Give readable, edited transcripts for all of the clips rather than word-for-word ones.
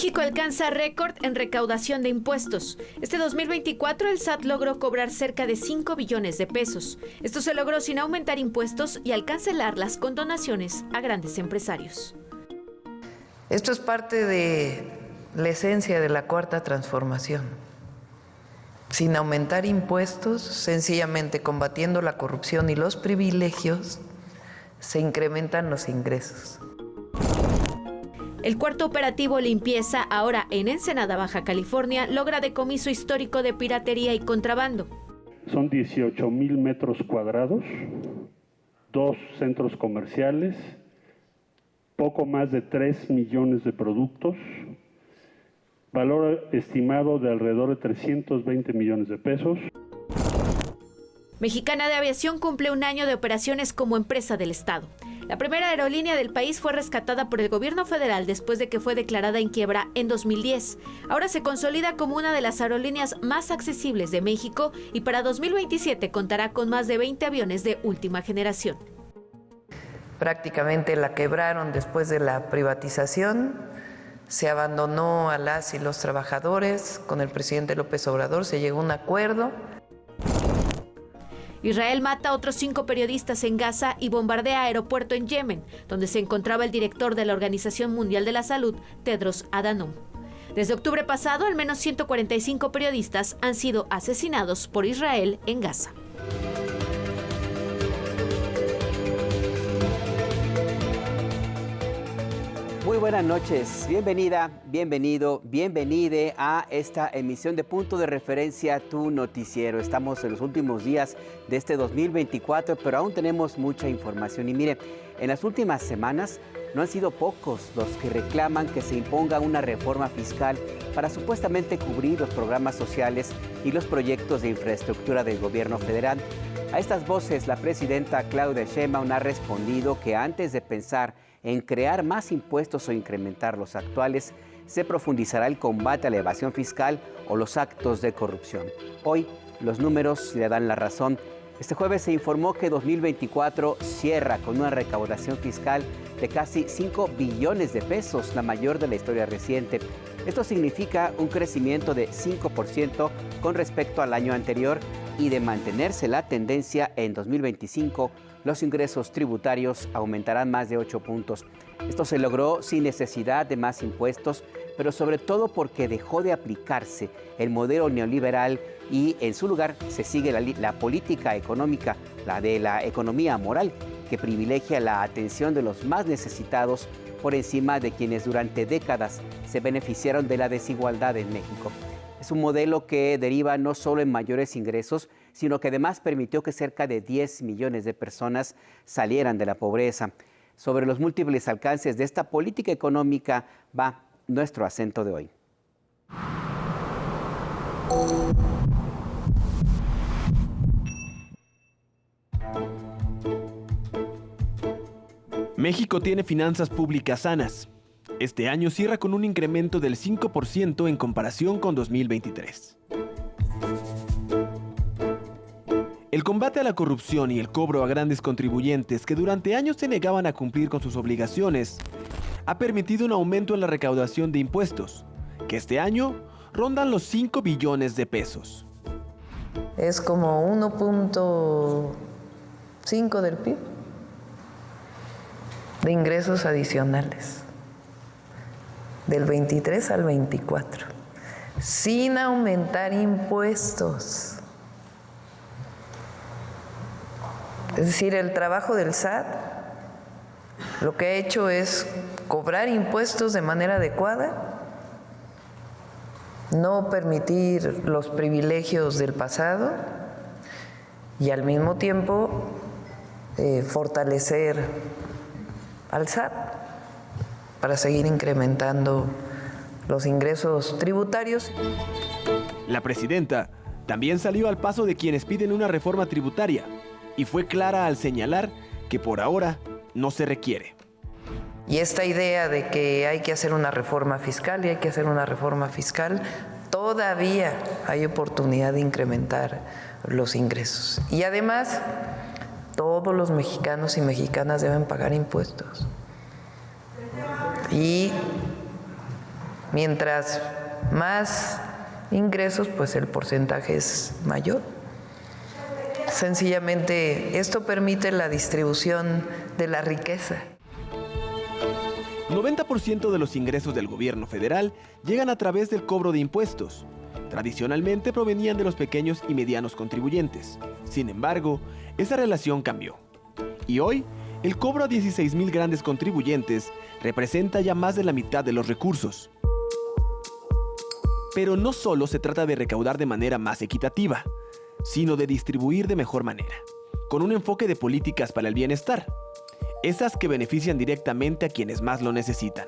México alcanza récord en recaudación de impuestos. Este 2024 el SAT logró cobrar cerca de 5 billones de pesos. Esto se logró sin aumentar impuestos y al cancelar las condonaciones a grandes empresarios. Esto es parte de la esencia de la Cuarta Transformación. Sin aumentar impuestos, sencillamente combatiendo la corrupción y los privilegios, se incrementan los ingresos. El cuarto operativo Limpieza, ahora en Ensenada, Baja California, logra decomiso histórico de piratería y contrabando. Son 18,000 metros cuadrados, 2 centros comerciales, poco más de 3 millones de productos, valor estimado de alrededor de 320 millones de pesos. Mexicana de Aviación cumple un año de operaciones como empresa del Estado. La primera aerolínea del país fue rescatada por el gobierno federal después de que fue declarada en quiebra en 2010. Ahora se consolida como una de las aerolíneas más accesibles de México y para 2027 contará con más de 20 aviones de última generación. Prácticamente la quebraron después de la privatización, se abandonó a las y los trabajadores, con el presidente López Obrador se llegó a un acuerdo. Israel mata a otros 5 periodistas en Gaza y bombardea aeropuerto en Yemen, donde se encontraba el director de la Organización Mundial de la Salud, Tedros Adhanom. Desde octubre pasado, al menos 145 periodistas han sido asesinados por Israel en Gaza. Muy buenas noches, bienvenida, bienvenido, bienvenide a esta emisión de Punto de Referencia, tu noticiero. Estamos en los últimos días de este 2024, pero aún tenemos mucha información. Y mire, en las últimas semanas no han sido pocos los que reclaman que se imponga una reforma fiscal para supuestamente cubrir los programas sociales y los proyectos de infraestructura del gobierno federal. A estas voces, la presidenta Claudia Sheinbaum ha respondido que antes de pensar en crear más impuestos o incrementar los actuales, se profundizará el combate a la evasión fiscal o los actos de corrupción. Hoy, los números le dan la razón. Este jueves se informó que 2024 cierra con una recaudación fiscal de casi 5 billones de pesos, la mayor de la historia reciente. Esto significa un crecimiento de 5% con respecto al año anterior y de mantenerse la tendencia en 2025, los ingresos tributarios aumentarán más de 8 puntos. Esto se logró sin necesidad de más impuestos, pero sobre todo porque dejó de aplicarse el modelo neoliberal y en su lugar se sigue la política económica, la de la economía moral, que privilegia la atención de los más necesitados por encima de quienes durante décadas se beneficiaron de la desigualdad en México. Es un modelo que deriva no solo en mayores ingresos, sino que además permitió que cerca de 10 millones de personas salieran de la pobreza. Sobre los múltiples alcances de esta política económica va nuestro acento de hoy. México tiene finanzas públicas sanas. Este año cierra con un incremento del 5% en comparación con 2023. El combate a la corrupción y el cobro a grandes contribuyentes que durante años se negaban a cumplir con sus obligaciones ha permitido un aumento en la recaudación de impuestos, que este año rondan los 5 billones de pesos. Es como 1.5 del PIB de ingresos adicionales, del 23 al 24, sin aumentar impuestos. Es decir, el trabajo del SAT lo que ha hecho es cobrar impuestos de manera adecuada, no permitir los privilegios del pasado y al mismo tiempo fortalecer al SAT para seguir incrementando los ingresos tributarios. La presidenta también salió al paso de quienes piden una reforma tributaria y fue clara al señalar que por ahora no se requiere. Y esta idea de que hay que hacer una reforma fiscal todavía hay oportunidad de incrementar los ingresos. Y además, todos los mexicanos y mexicanas deben pagar impuestos. Y Mientras más ingresos, pues el porcentaje es mayor. Sencillamente, esto permite la distribución de la riqueza. 90% de los ingresos del gobierno federal llegan a través del cobro de impuestos. Tradicionalmente provenían de los pequeños y medianos contribuyentes. Sin embargo, esa relación cambió. Y hoy, el cobro a 16,000 grandes contribuyentes representa ya más de la mitad de los recursos. Pero no solo se trata de recaudar de manera más equitativa, sino de distribuir de mejor manera, con un enfoque de políticas para el bienestar, esas que benefician directamente a quienes más lo necesitan.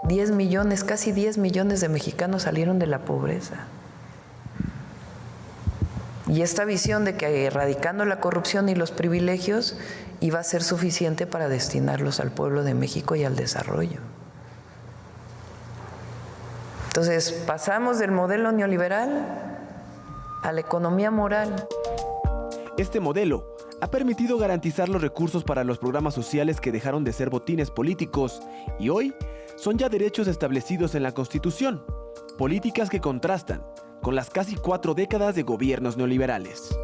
10 millones, casi 10 millones de mexicanos salieron de la pobreza. Y esta visión de que erradicando la corrupción y los privilegios iba a ser suficiente para destinarlos al pueblo de México y al desarrollo. Entonces, pasamos del modelo neoliberal a la economía moral. Este modelo ha permitido garantizar los recursos para los programas sociales que dejaron de ser botines políticos y hoy son ya derechos establecidos en la Constitución, políticas que contrastan con las casi 4 décadas de gobiernos neoliberales.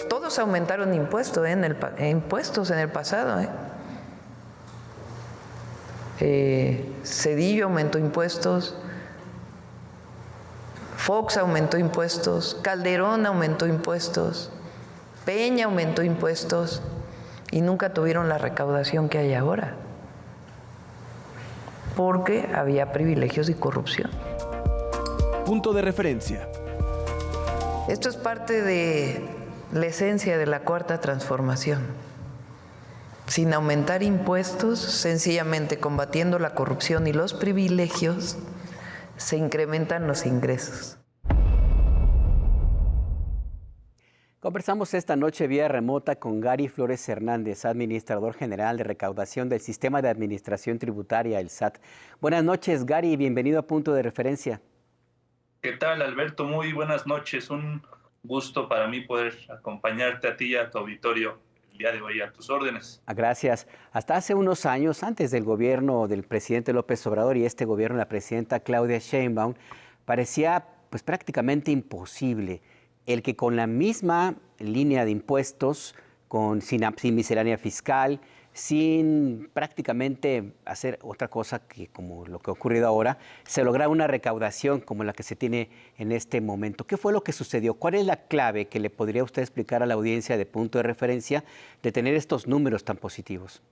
Todos aumentaron impuestos en el pasado. Zedillo aumentó impuestos, Fox aumentó impuestos, Calderón aumentó impuestos, Peña aumentó impuestos y nunca tuvieron la recaudación que hay ahora, porque había privilegios y corrupción. Punto de referencia. Esto es parte de la esencia de la Cuarta Transformación. Sin aumentar impuestos, sencillamente combatiendo la corrupción y los privilegios, se incrementan los ingresos. Conversamos esta noche vía remota con Gary Flores Hernández, administrador general de recaudación del Sistema de Administración Tributaria, el SAT. Buenas noches, Gary, y bienvenido a Punto de Referencia. ¿Qué tal, Alberto? Muy buenas noches. Un gusto para mí poder acompañarte a ti y a tu auditorio el día de hoy, a tus órdenes. Gracias. Hasta hace unos años, antes del gobierno del presidente López Obrador y este gobierno de la presidenta Claudia Sheinbaum, parecía pues prácticamente imposible el que con la misma línea de impuestos, sin miscelánea fiscal, sin prácticamente hacer otra cosa que como lo que ha ocurrido ahora, se lograra una recaudación como la que se tiene en este momento. ¿Qué fue lo que sucedió? ¿Cuál es la clave que le podría usted explicar a la audiencia de Punto de Referencia de tener estos números tan positivos?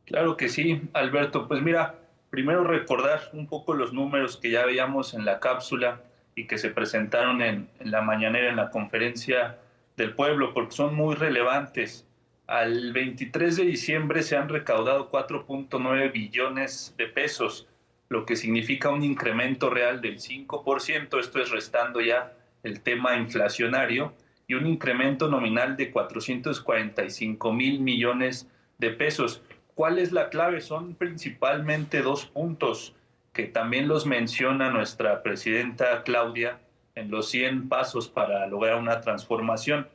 Claro que sí, Alberto. Pues mira, primero recordar un poco los números que ya veíamos en la cápsula y que se presentaron en la mañanera, en la conferencia del pueblo, porque son muy relevantes. Al 23 de diciembre se han recaudado 4.9 billones de pesos, lo que significa un incremento real del 5%, esto es restando ya el tema inflacionario, y un incremento nominal de 445,000 millones de pesos. ¿Cuál es la clave? Son principalmente 2 puntos que también los menciona nuestra presidenta Claudia en los 100 pasos para lograr una transformación,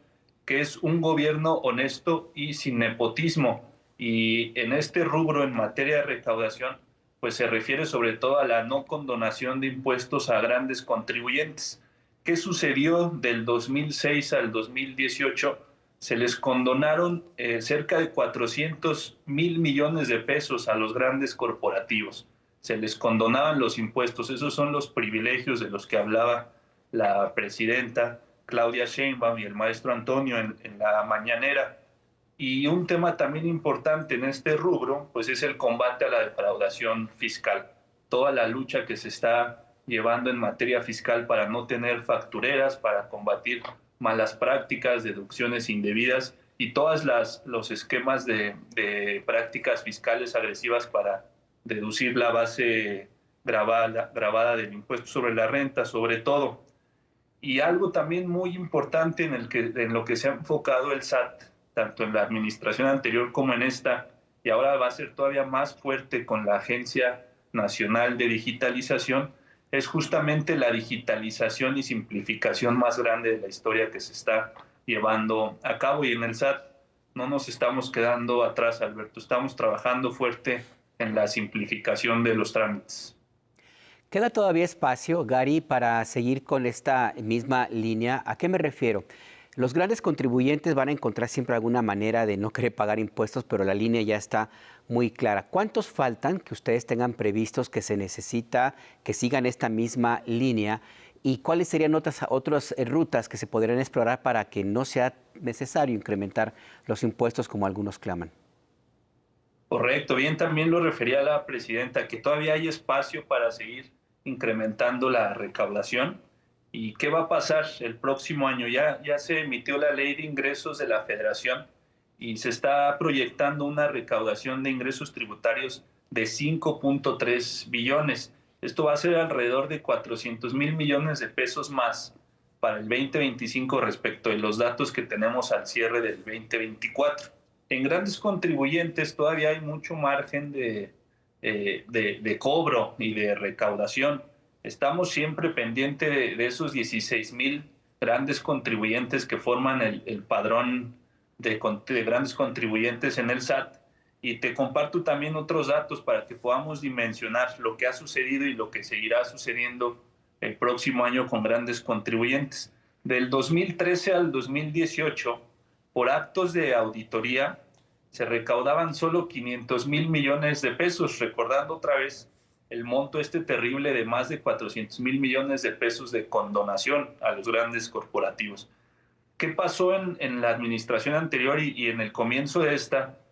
que es un gobierno honesto y sin nepotismo. Y en este rubro, en materia de recaudación, pues se refiere sobre todo a la no condonación de impuestos a grandes contribuyentes. ¿Qué sucedió del 2006 al 2018? Se les condonaron cerca de 400,000 millones de pesos a los grandes corporativos. Se les condonaban los impuestos. Esos son los privilegios de los que hablaba la presidenta Claudia Sheinbaum y el maestro Antonio en la mañanera. Y un tema también importante en este rubro, pues es el combate a la defraudación fiscal. Toda la lucha que se está llevando en materia fiscal para no tener factureras, para combatir malas prácticas, deducciones indebidas y todos los esquemas de prácticas fiscales agresivas para deducir la base gravada del impuesto sobre la renta, sobre todo. Y algo también muy importante en lo que se ha enfocado el SAT, tanto en la administración anterior como en esta, y ahora va a ser todavía más fuerte con la Agencia Nacional de Digitalización, es justamente la digitalización y simplificación más grande de la historia que se está llevando a cabo. Y en el SAT no nos estamos quedando atrás, Alberto. Estamos trabajando fuerte en la simplificación de los trámites. ¿Queda todavía espacio, Gary, para seguir con esta misma línea? ¿A qué me refiero? Los grandes contribuyentes van a encontrar siempre alguna manera de no querer pagar impuestos, pero la línea ya está muy clara. ¿Cuántos faltan que ustedes tengan previstos que se necesita que sigan esta misma línea? ¿Y cuáles serían otras rutas que se podrían explorar para que no sea necesario incrementar los impuestos como algunos claman? Correcto, bien, también lo refería la presidenta, que todavía hay espacio para seguir incrementando la recaudación. ¿Y qué va a pasar el próximo año? Ya se emitió la Ley de Ingresos de la Federación y se está proyectando una recaudación de ingresos tributarios de 5.3 billones. Esto va a ser alrededor de 400,000 millones de pesos más para el 2025 respecto de los datos que tenemos al cierre del 2024. En grandes contribuyentes todavía hay mucho margen de cobro y de recaudación. Estamos siempre pendientes de esos 16,000 grandes contribuyentes que forman el padrón de grandes contribuyentes en el SAT. Y te comparto también otros datos para que podamos dimensionar lo que ha sucedido y lo que seguirá sucediendo el próximo año con grandes contribuyentes. Del 2013 al 2018, por actos de auditoría, se recaudaban solo 500,000 millones de pesos, recordando otra vez el monto terrible de más de 400,000 millones de pesos de condonación a los grandes corporativos. ¿Qué pasó en la administración anterior y en el comienzo de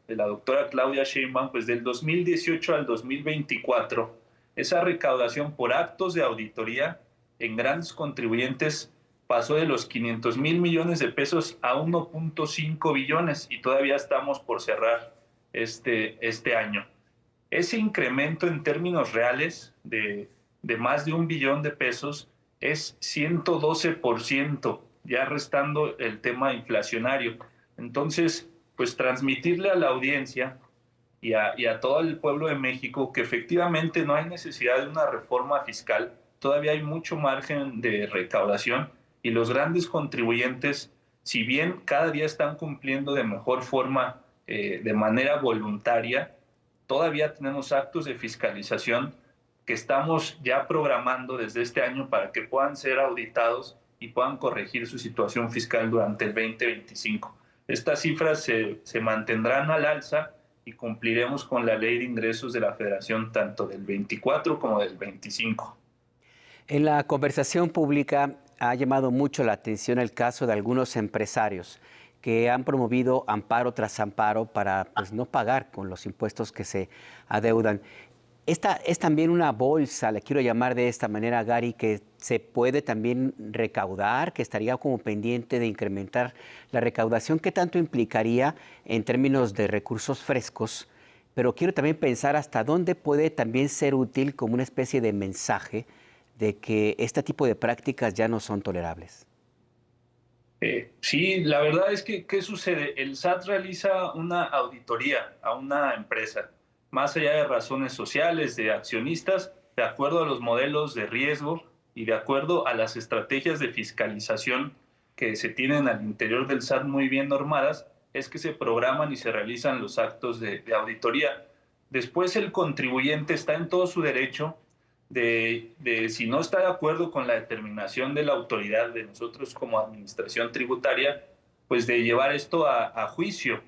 la doctora Claudia Sheinbaum? Pues del 2018 al 2024, esa recaudación por actos de auditoría en grandes contribuyentes pasó de los 500,000 millones de pesos a 1.5 billones y todavía estamos por cerrar este año. Ese incremento en términos reales de más de 1 billón de pesos es 112%, ya restando el tema inflacionario. Entonces, pues transmitirle a la audiencia y a todo el pueblo de México que efectivamente no hay necesidad de una reforma fiscal, todavía hay mucho margen de recaudación y los grandes contribuyentes, si bien cada día están cumpliendo de mejor forma, de manera voluntaria, todavía tenemos actos de fiscalización que estamos ya programando desde este año para que puedan ser auditados y puedan corregir su situación fiscal durante el 2025. Estas cifras se mantendrán al alza y cumpliremos con la Ley de Ingresos de la Federación tanto del 24 como del 25. En la conversación pública ha llamado mucho la atención el caso de algunos empresarios que han promovido amparo tras amparo para no pagar con los impuestos que se adeudan. Esta es también una bolsa, le quiero llamar de esta manera, Gary, que se puede también recaudar, que estaría como pendiente de incrementar la recaudación. ¿Qué tanto implicaría en términos de recursos frescos? Pero quiero también pensar hasta dónde puede también ser útil como una especie de mensaje de que este tipo de prácticas ya no son tolerables. Sí, la verdad es que, ¿qué sucede? El SAT realiza una auditoría a una empresa, más allá de razones sociales, de accionistas, de acuerdo a los modelos de riesgo y de acuerdo a las estrategias de fiscalización que se tienen al interior del SAT muy bien normadas, es que se programan y se realizan los actos de auditoría. Después el contribuyente está en todo su derecho de si no está de acuerdo con la determinación de la autoridad, de nosotros como administración tributaria, pues de llevar esto a juicio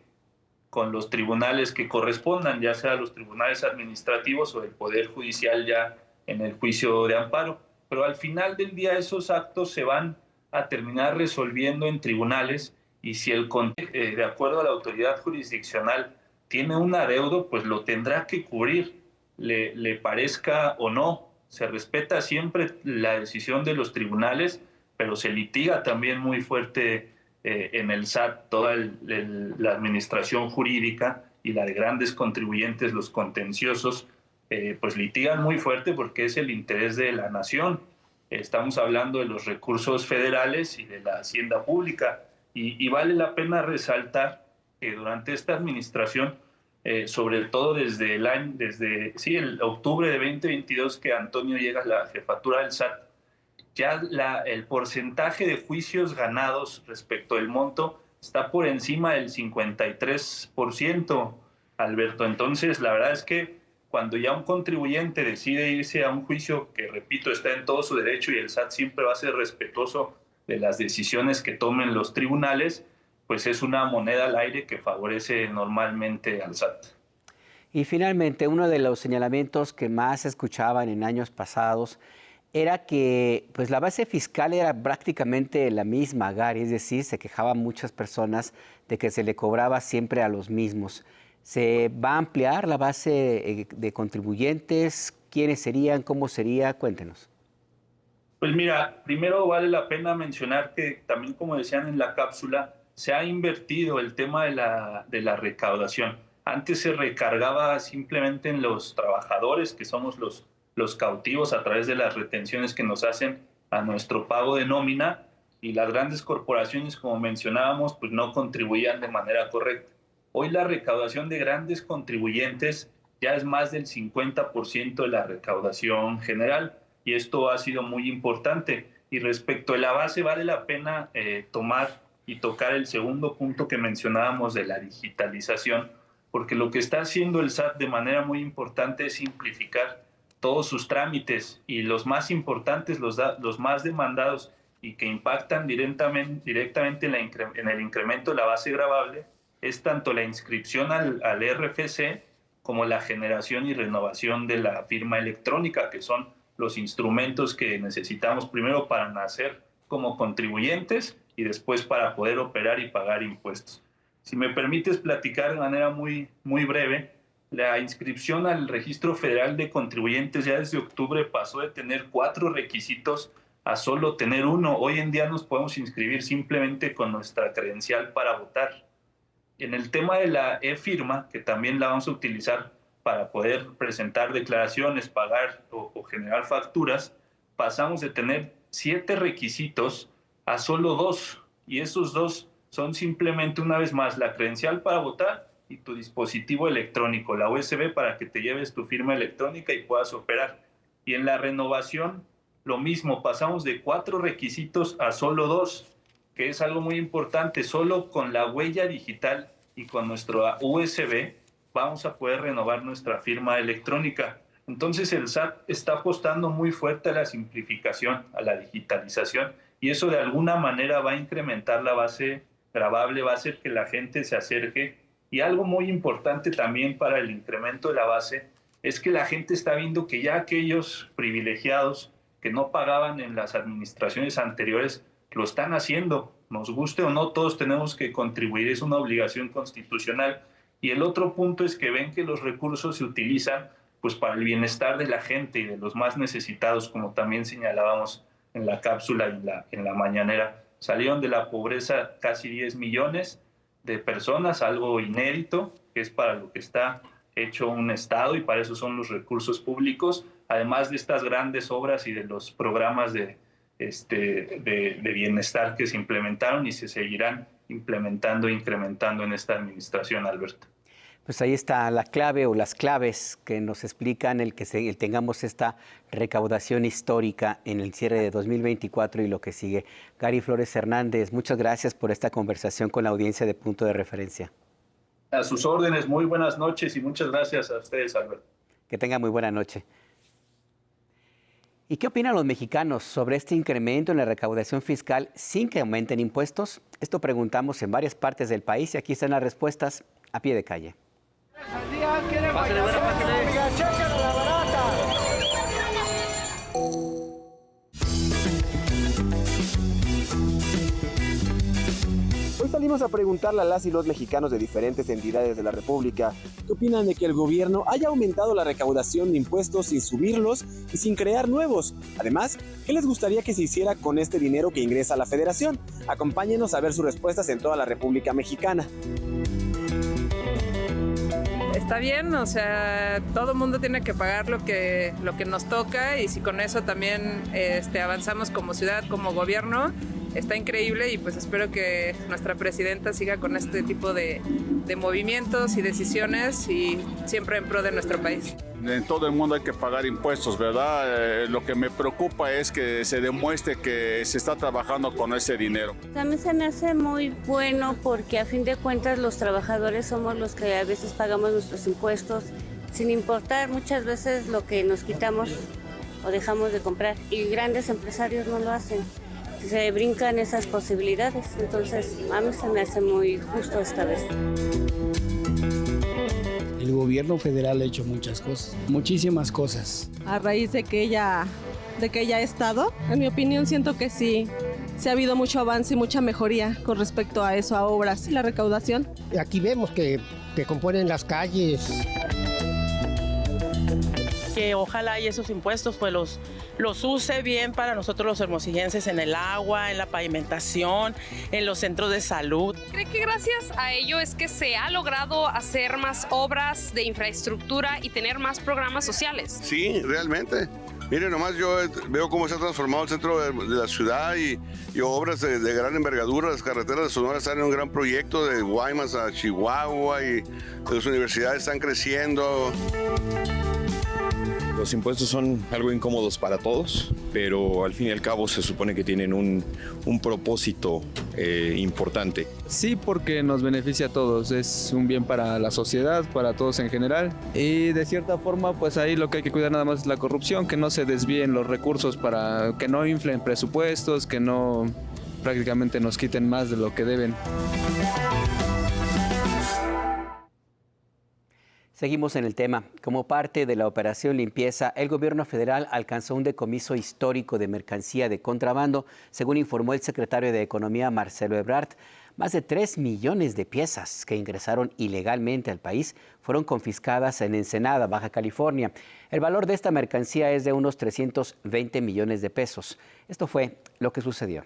con los tribunales que correspondan, ya sea los tribunales administrativos o el Poder Judicial ya en el juicio de amparo. Pero al final del día esos actos se van a terminar resolviendo en tribunales y si de acuerdo a la autoridad jurisdiccional tiene un adeudo, pues lo tendrá que cubrir, le parezca o no. Se respeta siempre la decisión de los tribunales, pero se litiga también muy fuerte en el SAT toda la administración jurídica y la de grandes contribuyentes, los contenciosos, pues litigan muy fuerte porque es el interés de la nación. Estamos hablando de los recursos federales y de la hacienda pública y vale la pena resaltar que durante esta administración, sobre todo desde el octubre de 2022 que Antonio llega a la jefatura del SAT, ya el porcentaje de juicios ganados respecto del monto está por encima del 53%, Alberto. Entonces, la verdad es que cuando ya un contribuyente decide irse a un juicio que, repito, está en todo su derecho y el SAT siempre va a ser respetuoso de las decisiones que tomen los tribunales, pues es una moneda al aire que favorece normalmente al SAT. Y finalmente, uno de los señalamientos que más se escuchaban en años pasados era que pues, la base fiscal era prácticamente la misma, Gary, es decir, se quejaban muchas personas de que se le cobraba siempre a los mismos. ¿Se va a ampliar la base de contribuyentes? ¿Quiénes serían? ¿Cómo sería? Cuéntenos. Pues mira, primero vale la pena mencionar que también, como decían en la cápsula, se ha invertido el tema de la recaudación. Antes se recargaba simplemente en los trabajadores, que somos los cautivos a través de las retenciones que nos hacen a nuestro pago de nómina, y las grandes corporaciones, como mencionábamos, pues no contribuían de manera correcta. Hoy la recaudación de grandes contribuyentes ya es más del 50% de la recaudación general, y esto ha sido muy importante. Y respecto a la base, vale la pena tomar y tocar el segundo punto que mencionábamos de la digitalización, porque lo que está haciendo el SAT de manera muy importante es simplificar todos sus trámites, y los más importantes, los más demandados y que impactan directamente en el incremento de la base gravable, es tanto la inscripción al RFC como la generación y renovación de la firma electrónica, que son los instrumentos que necesitamos primero para nacer como contribuyentes y después para poder operar y pagar impuestos. Si me permites platicar de manera muy breve, la inscripción al Registro Federal de Contribuyentes ya desde octubre pasó de tener 4 requisitos a solo tener 1. Hoy en día nos podemos inscribir simplemente con nuestra credencial para votar. En el tema de la e-firma, que también la vamos a utilizar para poder presentar declaraciones, pagar o generar facturas, pasamos de tener 7 requisitos a solo 2, y esos 2 son simplemente, una vez más, la credencial para votar y tu dispositivo electrónico, la USB, para que te lleves tu firma electrónica y puedas operar. Y en la renovación, lo mismo, pasamos de 4 requisitos a solo 2, que es algo muy importante. Solo con la huella digital y con nuestro USB vamos a poder renovar nuestra firma electrónica. Entonces el SAT está apostando muy fuerte a la simplificación, a la digitalización, y eso de alguna manera va a incrementar la base gravable, va a hacer que la gente se acerque. Y algo muy importante también para el incremento de la base es que la gente está viendo que ya aquellos privilegiados que no pagaban en las administraciones anteriores lo están haciendo. Nos guste o no, todos tenemos que contribuir, es una obligación constitucional. Y el otro punto es que ven que los recursos se utilizan pues para el bienestar de la gente y de los más necesitados, como también señalábamos en la cápsula y en la mañanera. Salieron de la pobreza casi 10 millones de personas, algo inédito, que es para lo que está hecho un Estado y para eso son los recursos públicos, además de estas grandes obras y de los programas de bienestar que se implementaron y se seguirán implementando e incrementando en esta administración, Alberto. Pues ahí está la clave o las claves que nos explican el que tengamos esta recaudación histórica en el cierre de 2024 y lo que sigue. Gary Flores Hernández, muchas gracias por esta conversación con la audiencia de Punto de Referencia. A sus órdenes, muy buenas noches y muchas gracias a ustedes, Alberto. Que tengan muy buena noche. ¿Y qué opinan los mexicanos sobre este incremento en la recaudación fiscal sin que aumenten impuestos? Esto preguntamos en varias partes del país y aquí están las respuestas a pie de calle. Hoy salimos a preguntarle a las y los mexicanos de diferentes entidades de la República qué opinan de que el gobierno haya aumentado la recaudación de impuestos sin subirlos y sin crear nuevos. Además, ¿qué les gustaría que se hiciera con este dinero que ingresa a la Federación? Acompáñenos a ver sus respuestas en toda la República Mexicana. Está bien, o sea, todo el mundo tiene que pagar lo que nos toca, y si con eso también avanzamos como ciudad, como gobierno, está increíble, y pues espero que nuestra presidenta siga con este tipo de movimientos y decisiones y siempre en pro de nuestro país. En todo el mundo hay que pagar impuestos, ¿verdad? Lo que me preocupa es que se demuestre que se está trabajando con ese dinero. También se me hace muy bueno porque a fin de cuentas los trabajadores somos los que a veces pagamos nuestros impuestos. sin importar muchas veces lo que nos quitamos o dejamos de comprar. Y grandes empresarios no lo hacen, se brincan esas posibilidades. Entonces, a mí se me hace muy justo esta vez. El gobierno federal ha hecho muchas cosas, muchísimas cosas. A raíz de que ella ha estado, en mi opinión siento que sí ha habido mucho avance y mucha mejoría con respecto a eso, a obras y la recaudación. Aquí vemos que componen las calles. Que ojalá y esos impuestos pues los use bien para nosotros los hermosillenses en el agua, en la pavimentación, en los centros de salud. ¿Cree que gracias a ello es que se ha logrado hacer más obras de infraestructura y tener más programas sociales? Sí, realmente. Mire, nomás yo veo cómo se ha transformado el centro de la ciudad y obras de gran envergadura. Las carreteras de Sonora están en un gran proyecto, de Guaymas a Chihuahua, y las universidades están creciendo. Los impuestos son algo incómodos para todos, pero al fin y al cabo se supone que tienen un propósito importante. Sí, porque nos beneficia a todos, es un bien para la sociedad, para todos en general, y de cierta forma pues ahí lo que hay que cuidar nada más es la corrupción, que no se desvíen los recursos, para que no inflen presupuestos, que no prácticamente nos quiten más de lo que deben. Seguimos en el tema. Como parte de la operación limpieza, el gobierno federal alcanzó un decomiso histórico de mercancía de contrabando, según informó el secretario de Economía, Marcelo Ebrard. Más de 3 millones de piezas que ingresaron ilegalmente al país fueron confiscadas en Ensenada, Baja California. El valor de esta mercancía es de unos 320 millones de pesos. Esto fue lo que sucedió.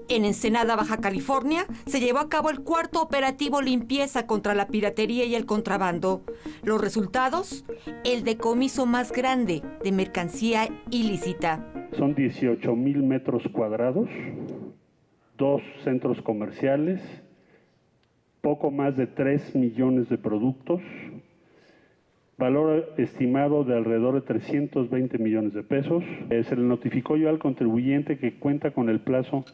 En Ensenada, Baja California, se llevó a cabo el cuarto operativo limpieza contra la piratería y el contrabando. Los resultados, el decomiso más grande de mercancía ilícita. Son 18,000 metros cuadrados, 2 centros comerciales, poco más de 3 millones de productos, valor estimado de alrededor de 320 millones de pesos. Se le notificó yo al contribuyente que cuenta con el plazo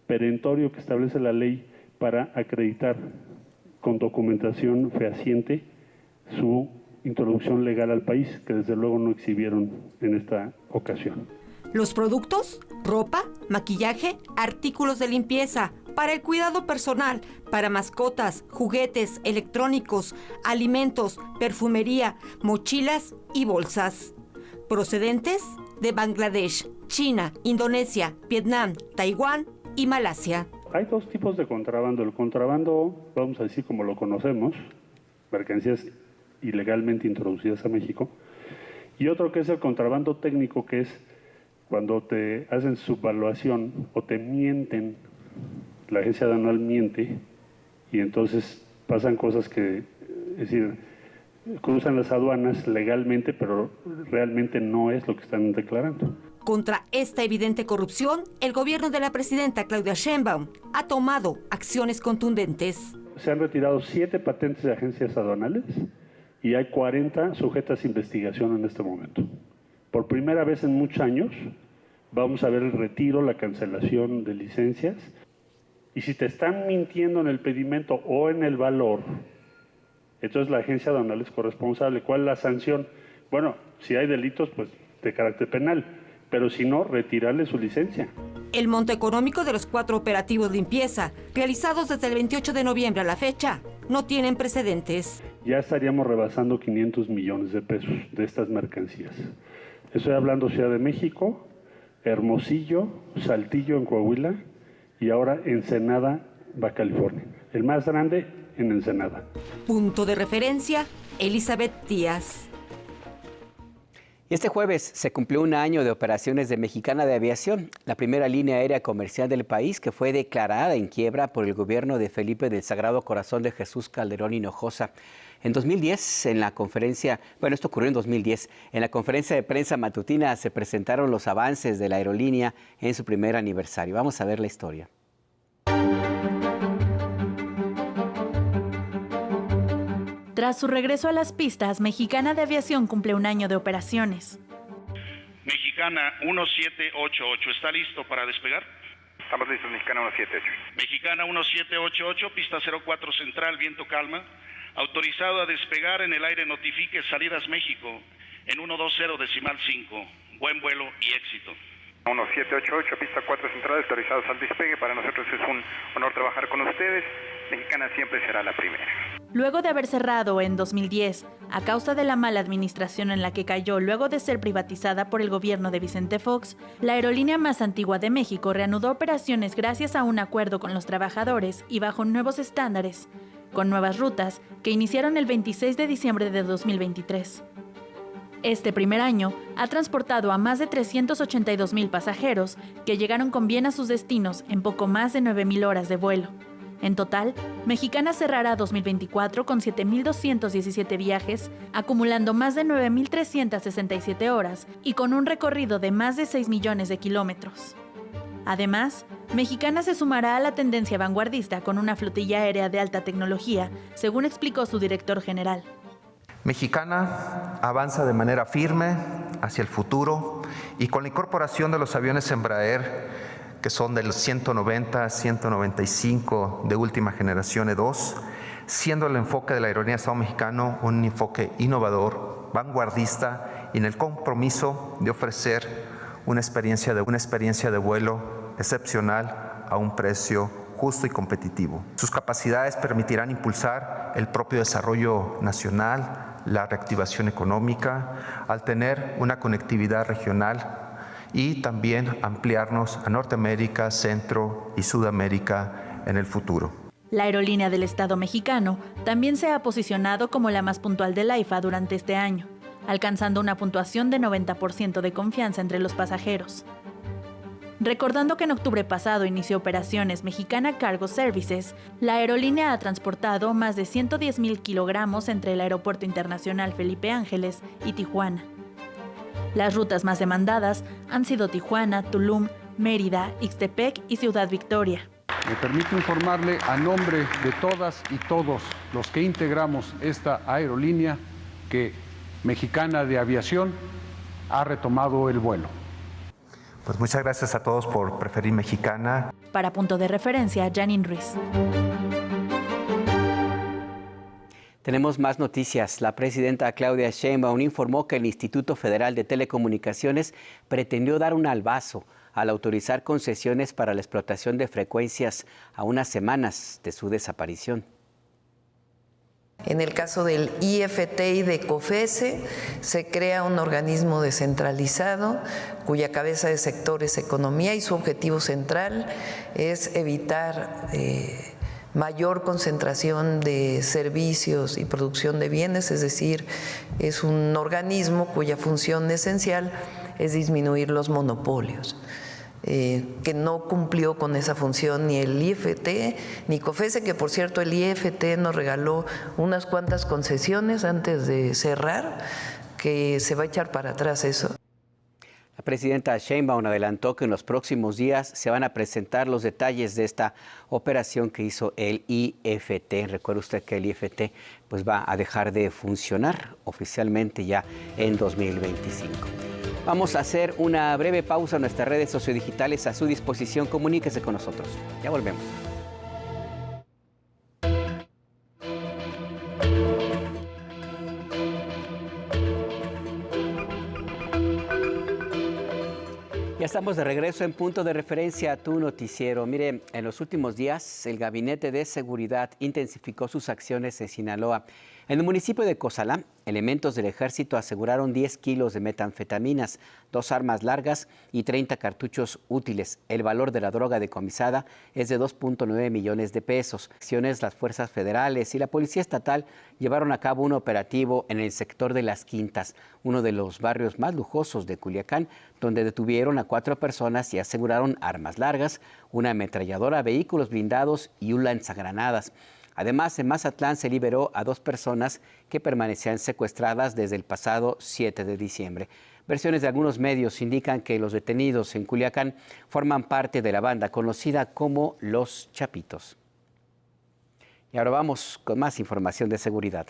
perentorio que establece la ley para acreditar con documentación fehaciente su introducción legal al país, que desde luego no exhibieron en esta ocasión. Los productos, ropa, maquillaje, artículos de limpieza, para el cuidado personal, para mascotas, juguetes, electrónicos, alimentos, perfumería, mochilas y bolsas. Procedentes de Bangladesh, China, Indonesia, Vietnam, Taiwán y Malasia. Hay 2 tipos de contrabando. El contrabando, vamos a decir como lo conocemos, mercancías ilegalmente introducidas a México, y otro que es el contrabando técnico, que es cuando te hacen subvaluación o te mienten, la agencia aduanal miente, y entonces pasan cosas que, es decir, cruzan las aduanas legalmente, pero realmente no es lo que están declarando. Contra esta evidente corrupción, el gobierno de la presidenta Claudia Sheinbaum ha tomado acciones contundentes. Se han retirado 7 patentes de agencias aduanales y hay 40 sujetas a investigación en este momento. Por primera vez en muchos años vamos a ver el retiro, la cancelación de licencias, y si te están mintiendo en el pedimento o en el valor, entonces la agencia aduanal es corresponsable. ¿Cuál es la sanción? Bueno, si hay delitos, pues de carácter penal, pero si no, retirarle su licencia. El monto económico de los 4 operativos limpieza, realizados desde el 28 de noviembre a la fecha, no tienen precedentes. Ya estaríamos rebasando 500 millones de pesos de estas mercancías. Estoy hablando Ciudad de México, Hermosillo, Saltillo en Coahuila y ahora Ensenada, Baja California. El más grande en Ensenada. Punto de referencia, Elizabeth Díaz. Y este jueves se cumplió un año de operaciones de Mexicana de Aviación, la primera línea aérea comercial del país que fue declarada en quiebra por el gobierno de Felipe del Sagrado Corazón de Jesús Calderón Hinojosa. En 2010, en la conferencia, esto ocurrió en 2010, en la conferencia de prensa matutina se presentaron los avances de la aerolínea en su primer aniversario. Vamos a ver la historia. Tras su regreso a las pistas, Mexicana de Aviación cumple un año de operaciones. Mexicana 1788, ¿está listo para despegar? Estamos listos, Mexicana 178. Mexicana 1788, pista 04 central, viento calma. Autorizado a despegar en el aire, notifique Salidas México en 120.5. Buen vuelo y éxito. 1788, pista 4 central, autorizados al despegue. Para nosotros es un honor trabajar con ustedes. Mexicana siempre será la primera. Luego de haber cerrado en 2010, a causa de la mala administración en la que cayó luego de ser privatizada por el gobierno de Vicente Fox, la aerolínea más antigua de México reanudó operaciones gracias a un acuerdo con los trabajadores y bajo nuevos estándares, con nuevas rutas que iniciaron el 26 de diciembre de 2023. Este primer año ha transportado a más de 382,000 pasajeros que llegaron con bien a sus destinos en poco más de 9,000 horas de vuelo. En total, Mexicana cerrará 2024 con 7,217 viajes, acumulando más de 9,367 horas y con un recorrido de más de 6 millones de kilómetros. Además, Mexicana se sumará a la tendencia vanguardista con una flotilla aérea de alta tecnología, según explicó su director general. Mexicana avanza de manera firme hacia el futuro y con la incorporación de los aviones Embraer, que son del 190, 195 de última generación E2, siendo el enfoque de la aerolínea del Estado mexicano un enfoque innovador, vanguardista y en el compromiso de ofrecer una experiencia de vuelo excepcional a un precio justo y competitivo. Sus capacidades permitirán impulsar el propio desarrollo nacional, la reactivación económica, al tener una conectividad regional y también ampliarnos a Norteamérica, Centro y Sudamérica en el futuro. La aerolínea del Estado mexicano también se ha posicionado como la más puntual del AIFA durante este año, alcanzando una puntuación de 90% de confianza entre los pasajeros. Recordando que en octubre pasado inició operaciones Mexicana Cargo Services, la aerolínea ha transportado más de 110,000 kilogramos entre el Aeropuerto Internacional Felipe Ángeles y Tijuana. Las rutas más demandadas han sido Tijuana, Tulum, Mérida, Ixtepec y Ciudad Victoria. Me permito informarle a nombre de todas y todos los que integramos esta aerolínea que Mexicana de Aviación ha retomado el vuelo. Pues muchas gracias a todos por preferir Mexicana. Para Punto de Referencia, Janine Ruiz. Tenemos más noticias. La presidenta Claudia Sheinbaum informó que el Instituto Federal de Telecomunicaciones pretendió dar un albazo al autorizar concesiones para la explotación de frecuencias a unas semanas de su desaparición. En el caso del IFT y de COFESE, se crea un organismo descentralizado cuya cabeza de sector es economía y su objetivo central es evitar mayor concentración de servicios y producción de bienes, es decir, es un organismo cuya función esencial es disminuir los monopolios. Que no cumplió con esa función ni el IFT ni COFESE, que por cierto el IFT nos regaló unas cuantas concesiones antes de cerrar, que se va a echar para atrás eso. La presidenta Sheinbaum adelantó que en los próximos días se van a presentar los detalles de esta operación que hizo el IFT. Recuerde usted que el IFT pues va a dejar de funcionar oficialmente ya en 2025. Vamos a hacer una breve pausa en nuestras redes sociodigitales a su disposición. Comuníquese con nosotros. Ya volvemos. Ya estamos de regreso en Punto de Referencia a tu noticiero. Mire, en los últimos días el Gabinete de Seguridad intensificó sus acciones en Sinaloa. En el municipio de Cozalá, elementos del ejército aseguraron 10 kilos de metanfetaminas, 2 armas largas y 30 cartuchos útiles. El valor de la droga decomisada es de 2.9 millones de pesos. Las fuerzas federales y la policía estatal llevaron a cabo un operativo en el sector de Las Quintas, uno de los barrios más lujosos de Culiacán, donde detuvieron a 4 personas y aseguraron armas largas, una ametralladora, vehículos blindados y un lanzagranadas. Además, en Mazatlán se liberó a 2 personas que permanecían secuestradas desde el pasado 7 de diciembre. Versiones de algunos medios indican que los detenidos en Culiacán forman parte de la banda conocida como Los Chapitos. Y ahora vamos con más información de seguridad.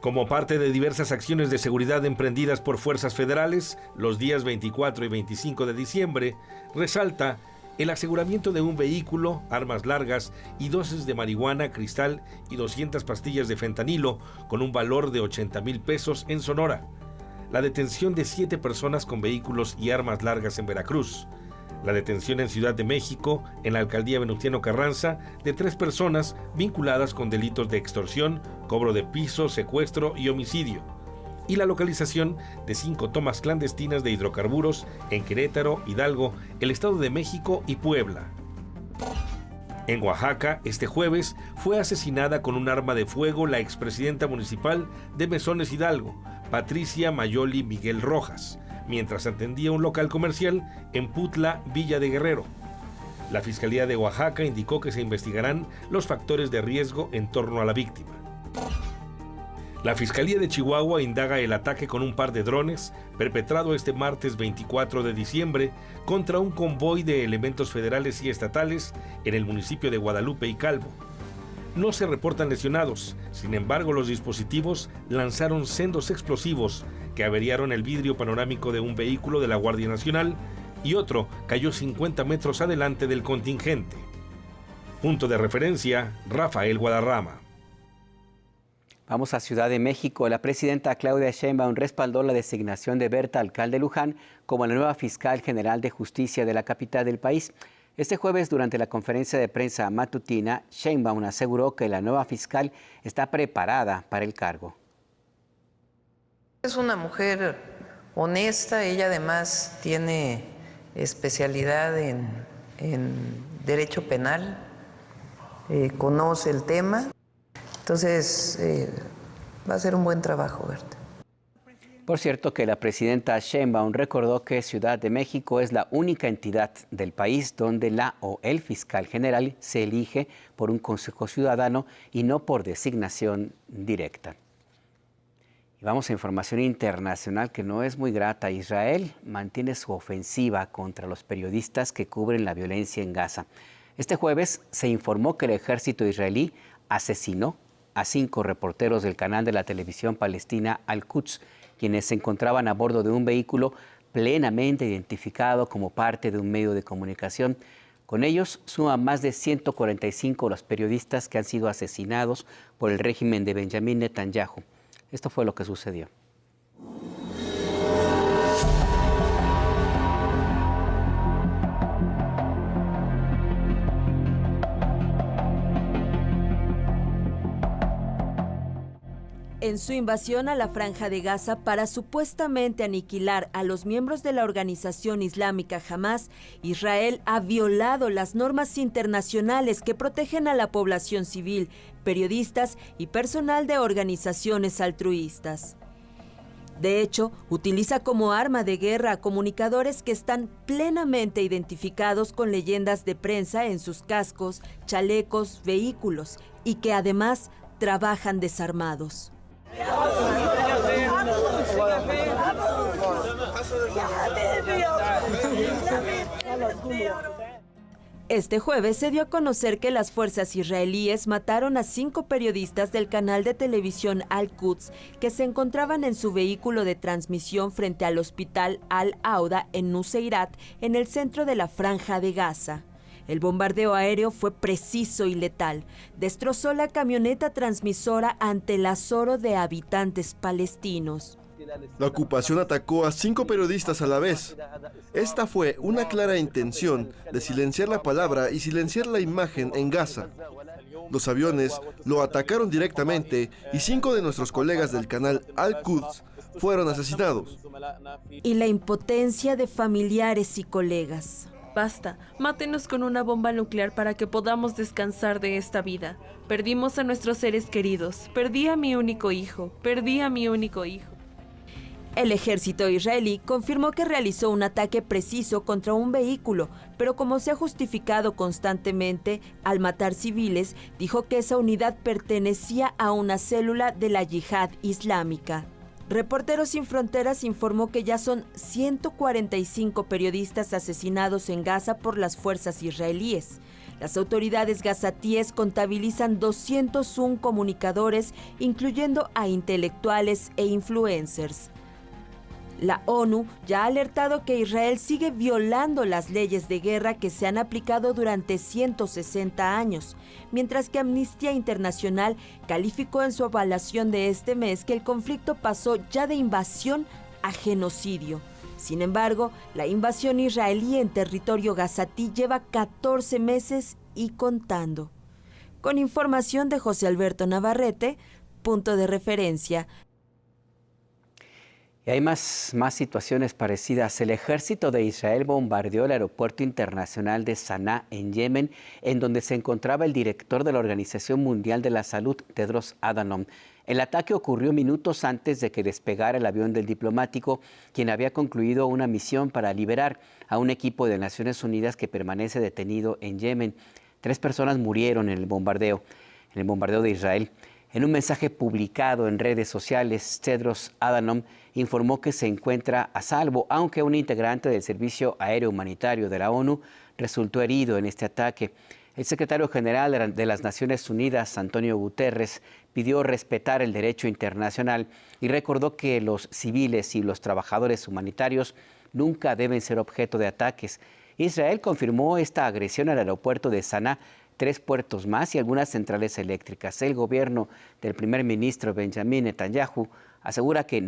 Como parte de diversas acciones de seguridad emprendidas por fuerzas federales, los días 24 y 25 de diciembre, resalta el aseguramiento de un vehículo, armas largas y dosis de marihuana, cristal y 200 pastillas de fentanilo con un valor de 80,000 pesos en Sonora, la detención de 7 personas con vehículos y armas largas en Veracruz, la detención en Ciudad de México, en la alcaldía Venustiano Carranza, de 3 personas vinculadas con delitos de extorsión, cobro de piso, secuestro y homicidio, y la localización de 5 tomas clandestinas de hidrocarburos en Querétaro, Hidalgo, el Estado de México y Puebla. En Oaxaca, este jueves, fue asesinada con un arma de fuego la expresidenta municipal de Mesones Hidalgo, Patricia Mayoli Miguel Rojas, mientras atendía un local comercial en Putla, Villa de Guerrero. La Fiscalía de Oaxaca indicó que se investigarán los factores de riesgo en torno a la víctima. La Fiscalía de Chihuahua indaga el ataque con un par de drones perpetrado este martes 24 de diciembre contra un convoy de elementos federales y estatales en el municipio de Guadalupe y Calvo. No se reportan lesionados, sin embargo los dispositivos lanzaron sendos explosivos que averiaron el vidrio panorámico de un vehículo de la Guardia Nacional y otro cayó 50 metros adelante del contingente. Punto de referencia, Rafael Guadarrama. Vamos a Ciudad de México. La presidenta Claudia Sheinbaum respaldó la designación de Berta Alcalde Luján como la nueva fiscal general de justicia de la capital del país. Este jueves, durante la conferencia de prensa matutina, Sheinbaum aseguró que la nueva fiscal está preparada para el cargo. Es una mujer honesta, ella además tiene especialidad en derecho penal, conoce el tema, entonces va a ser un buen trabajo, Berta. Por cierto, que la presidenta Sheinbaum recordó que Ciudad de México es la única entidad del país donde la o el fiscal general se elige por un consejo ciudadano y no por designación directa. Y vamos a información internacional que no es muy grata. Israel mantiene su ofensiva contra los periodistas que cubren la violencia en Gaza. Este jueves se informó que el ejército israelí asesinó a 5 reporteros del canal de la televisión palestina Al-Quds, quienes se encontraban a bordo de un vehículo plenamente identificado como parte de un medio de comunicación. Con ellos suman más de 145 los periodistas que han sido asesinados por el régimen de Benjamín Netanyahu. Esto fue lo que sucedió. En su invasión a la Franja de Gaza para supuestamente aniquilar a los miembros de la organización islámica Hamás, Israel ha violado las normas internacionales que protegen a la población civil, periodistas y personal de organizaciones altruistas. De hecho, utiliza como arma de guerra a comunicadores que están plenamente identificados con leyendas de prensa en sus cascos, chalecos, vehículos y que además trabajan desarmados. Este jueves se dio a conocer que las fuerzas israelíes mataron a 5 periodistas del canal de televisión Al-Quds que se encontraban en su vehículo de transmisión frente al hospital Al-Auda en Nuseirat, en el centro de la Franja de Gaza. El bombardeo aéreo fue preciso y letal. Destrozó la camioneta transmisora ante el azoro de habitantes palestinos. La ocupación atacó a 5 periodistas a la vez. Esta fue una clara intención de silenciar la palabra y silenciar la imagen en Gaza. Los aviones lo atacaron directamente y 5 de nuestros colegas del canal Al-Quds fueron asesinados. Y la impotencia de familiares y colegas. Basta, mátenos con una bomba nuclear para que podamos descansar de esta vida. Perdimos a nuestros seres queridos. Perdí a mi único hijo. El ejército israelí confirmó que realizó un ataque preciso contra un vehículo, pero como se ha justificado constantemente al matar civiles, dijo que esa unidad pertenecía a una célula de la Yihad Islámica. Reporteros Sin Fronteras informó que ya son 145 periodistas asesinados en Gaza por las fuerzas israelíes. Las autoridades gazatíes contabilizan 201 comunicadores, incluyendo a intelectuales e influencers. La ONU ya ha alertado que Israel sigue violando las leyes de guerra que se han aplicado durante 160 años, mientras que Amnistía Internacional calificó en su evaluación de este mes que el conflicto pasó ya de invasión a genocidio. Sin embargo, la invasión israelí en territorio gazatí lleva 14 meses y contando. Con información de José Alberto Navarrete, Punto de Referencia. Y hay más situaciones parecidas. El ejército de Israel bombardeó el aeropuerto internacional de Saná, en Yemen, en donde se encontraba el director de la Organización Mundial de la Salud, Tedros Adhanom. El ataque ocurrió minutos antes de que despegara el avión del diplomático, quien había concluido una misión para liberar a un equipo de Naciones Unidas que permanece detenido en Yemen. 3 personas murieron en el bombardeo de Israel. En un mensaje publicado en redes sociales, Tedros Adhanom informó que se encuentra a salvo, aunque un integrante del Servicio Aéreo Humanitario de la ONU resultó herido en este ataque. El secretario general de las Naciones Unidas, Antonio Guterres, pidió respetar el derecho internacional y recordó que los civiles y los trabajadores humanitarios nunca deben ser objeto de ataques. Israel confirmó esta agresión al aeropuerto de Saná, 3 puertos más y algunas centrales eléctricas. El gobierno del primer ministro Benjamin Netanyahu asegura que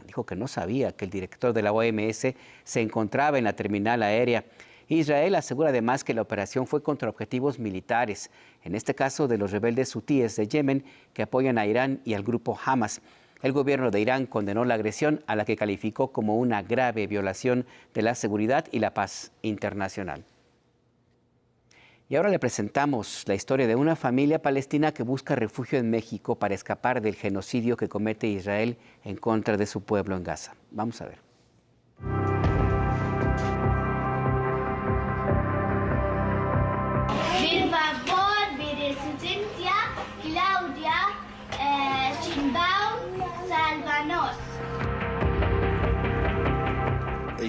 dijo que no sabía que el director de la OMS se encontraba en la terminal aérea. Israel asegura además que la operación fue contra objetivos militares, en este caso de los rebeldes hutíes de Yemen que apoyan a Irán y al grupo Hamas. El gobierno de Irán condenó la agresión, a la que calificó como una grave violación de la seguridad y la paz internacional. Y ahora le presentamos la historia de una familia palestina que busca refugio en México para escapar del genocidio que comete Israel en contra de su pueblo en Gaza. Vamos a ver.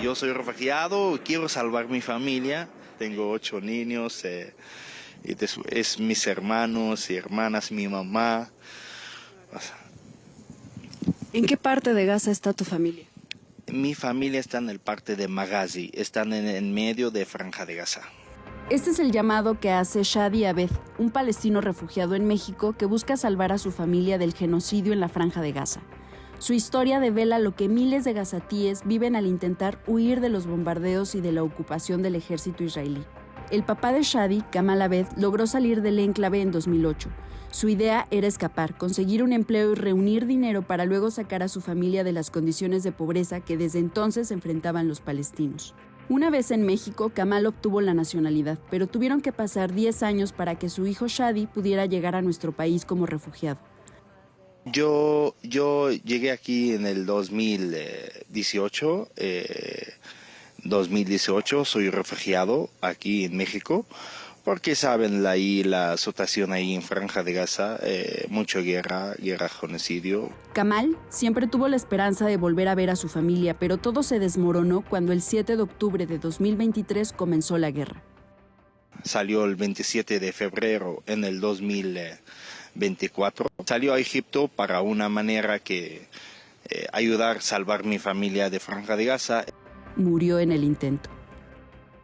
Yo soy refugiado, quiero salvar mi familia. Tengo 8 niños, es mis hermanos y hermanas, mi mamá. ¿En qué parte de Gaza está tu familia? Mi familia está en el parte de Maghazi, están en medio de Franja de Gaza. Este es el llamado que hace Shadi Abed, un palestino refugiado en México que busca salvar a su familia del genocidio en la Franja de Gaza. Su historia devela lo que miles de gazatíes viven al intentar huir de los bombardeos y de la ocupación del ejército israelí. El papá de Shadi, Kamal Abed, logró salir del enclave en 2008. Su idea era escapar, conseguir un empleo y reunir dinero para luego sacar a su familia de las condiciones de pobreza que desde entonces enfrentaban los palestinos. Una vez en México, Kamal obtuvo la nacionalidad, pero tuvieron que pasar 10 años para que su hijo Shadi pudiera llegar a nuestro país como refugiado. Yo llegué aquí en el 2018. 2018 soy refugiado aquí en México, porque saben la situación ahí en Franja de Gaza, mucha guerra, genocidio. Kamal siempre tuvo la esperanza de volver a ver a su familia, pero todo se desmoronó cuando el 7 de octubre de 2023 comenzó la guerra. Salió el 27 de febrero en el 2024. Salió a Egipto para una manera que ayudar a salvar mi familia de Franja de Gaza. Murió en el intento.